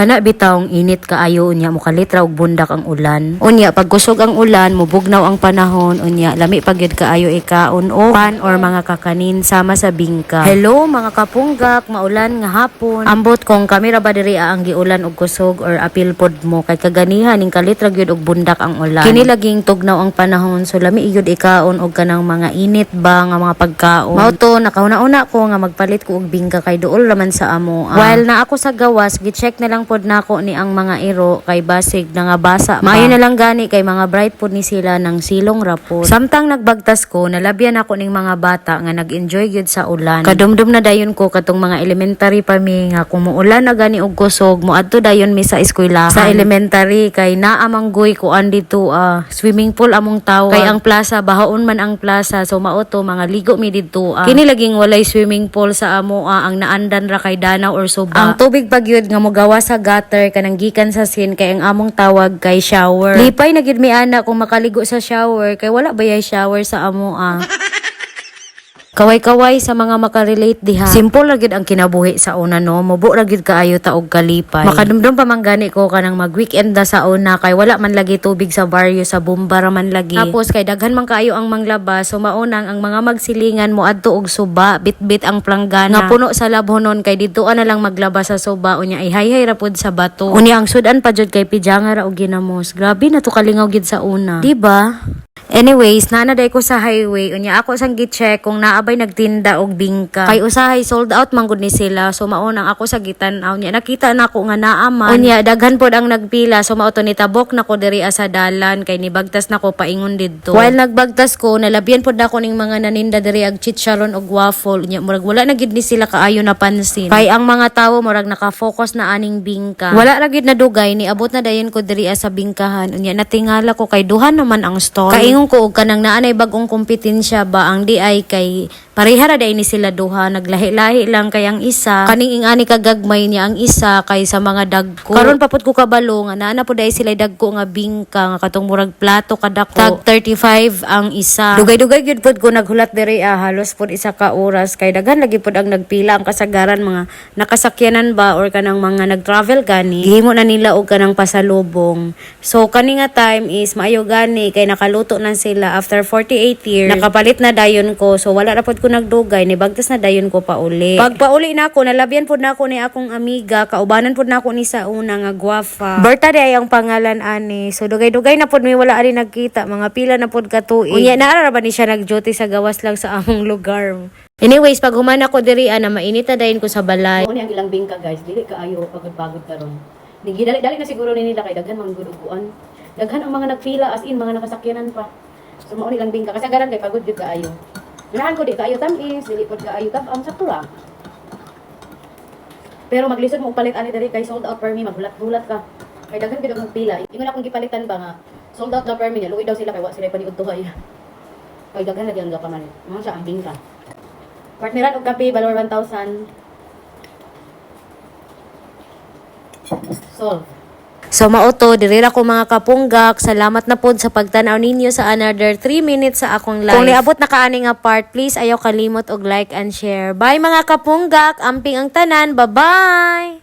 Kana bitawng init kaayo unya mokalitra og bundak ang ulan. Unya pag kusog ang ulan, mubugnaw ang panahon, unya lami pagyud kaayo ikaon o pan or mga kakanin sama sa bingka. Hello mga kapunggak, maulan nga hapon. Ambot kong kamera ba diri ang giulan og kusog or apil pod mo kay kaganihan ning kalitra gyud og bundak ang ulan. Kini laging tugnaw ang panahon so lami gyud ikaon og kanang mga init ba nga mga pagkaon. Mao to nakauna-una ko nga magpalit ko og bingka kay duol raman sa amo. While na ako sa gawas, gi-check na lang pod nako ni ang mga iro kay basig na nga basa. Maayo na lang gani kay mga bright pod ni sila ng silong rapod. Samtang nagbagtas ko, nalabyan ako ning mga bata nga nag-enjoy gyud sa ulan. Kadumdum na dayon ko katong mga elementary pa mi nga kung muulan na gani og kusog, moadto dayon mi sa eskwelahan. Sa elementary kay naa manggoy ko andito swimming pool among tawag. Kay ang plaza bahaon man ang plaza so mao to mga ligo mi didto. Kini laging walay swimming pool sa amo ang naandan ra kay Danaw or Suba. Ang tubig pagyud nga mogawa sa gutter kanang gikan sa sin kay ang among tawag kay shower. Lipay na gid mi ana kung makaligo sa shower kay wala bayay shower sa amo Kaway-kaway sa mga makarelate diha. Simple ra gid ang kinabuhi sa una no. Mubo ra gid kaayo ta og kalipay. Makadumdum pa man gani ko kanang mag-weekend da sa una kay wala man lagi tubig sa baryo sa bomba ra man lagi. Tapos kay daghan man kaayo ang manglabas so maunang ang mga magsilingan mo adto og Suba, bitbit ang planggana. Nga puno sa labhonon kay didtoan na lang maglabas sa Suba unya ay hayhay ra pud sa bato. Unya ang sudan pa jud kay pijanga ra og ginamos. Grabe na to kalingaw gid sa una. Diba? Anyways, naanaday ko sa highway. Unya ako sang gi-check kung naabay nagtinda og bingka. Kay usahay sold out man gud ni sila. So maunang ako sa gitan-aw niya. Nakita na ako nga naaman. Unya daghan pod ang nagpila. So mao to nitabok na ko diri sa dalan kay nibagtas na ko paingon didto. While nagbagtas ko, nalabyan pod ako ning mga naninda diri ag chicharon og waffle. Unya murag wala na gid ni sila kaayo napansin. Kay ang mga tawo murag naka-focus na aning bingka. Wala ra gid na dugay ni abot na dayon ko diri sa bingkahan. Unya natingala ko kay duha naman ang stall. Kaingon ko og kanang naanay bagong kompetensya ba ang DI kay parehara day ni sila duha naglahi-lahi lang kay ang isa kaning ingani kagagmay niya ang isa kay sa mga dagko. Karon papud ko kabalo nga naana po day sila dagko nga bingka nga katong murag plato kadako. Tag 35 ang isa. Dugay-dugay gyud pud ko naghulat diri halos pud isa ka oras kay daghan lagi pud ang nagpila ang kasagaran mga nakasakyanan ba or kanang mga nag-travel gani. Gihimo na nila og kanang pasalubong. So kani nga time is maayo gani kay nakaluto na sila after 48 years. Nakapalit na dayon ko. So wala na pod ko nagdugay. Nibagtas na dayon ko pa uli. Pag pauli na ako, nalabyan pod na ako ni akong amiga. Kaubanan pod na ako ni sa una nga gwafa. Birthday ay ang pangalan ani. So dugay-dugay na pod may wala ari nagkita. Mga pila na pod katuig. Unya naara ba ni siya nag-duty sa gawas lang sa among lugar. Anyways, pag humana ko diri na mainit na dayon ko sa balay. Ano ang ilang bingka guys, dili kaayo pagod-pagod karon. Dali na siguro ni nila kay daghan mga guduguan. Daghan ang mga nagpila as in mga nakasakyanan pa. So mao nilang bingka kasi garan kay pagod jud kaayo. Ganahan ko di kaayo tamis, dili pod kaayo tab-am sakto lang. Pero maglisod mo og palit ani diri kay sold out per me maghulat-hulat ka. Kay daghan gid ang pila. Ingon akong gipalitan ba nga sold out na per me, luoy daw sila kay wa sila paniud tuhay. Kay daghan na gyud gapaman. Mao siya ang bingka. Partneran og kape valor 1,000. Solve. So mao to diri ra ko mga kapunggak. Salamat na pod sa pagtan-aw ninyo sa another 3 minutes sa akong live. Kung niabot na kaani nga part, please ayaw kalimot og like and share. Bye mga kapunggak, amping ang tanan. Bye-bye.